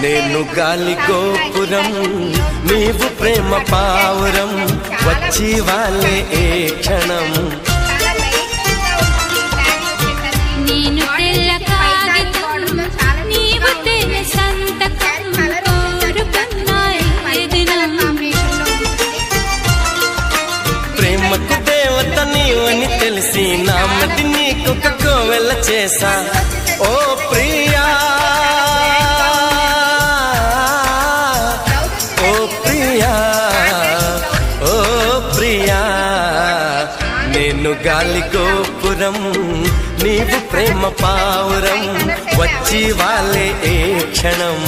నేను గాలి గోపురం నీవు ప్రేమ పావురం వచ్చి వాళ్ళే ఏ క్షణం నేను తెల్ల కాగితం నీవు తెల్ల సంతకం కోరుకున్నాయి దినం ప్రేమకు దేవత నీవని తెలిసి నా మది నీకు కోవెల చేసా ఓ ప్రియా ఓ ప్రియా ఓ ప్రియా నేను గాలి గోపురం నీవు ప్రేమ పావురం వచ్చి వాళ్ళే ఏ క్షణం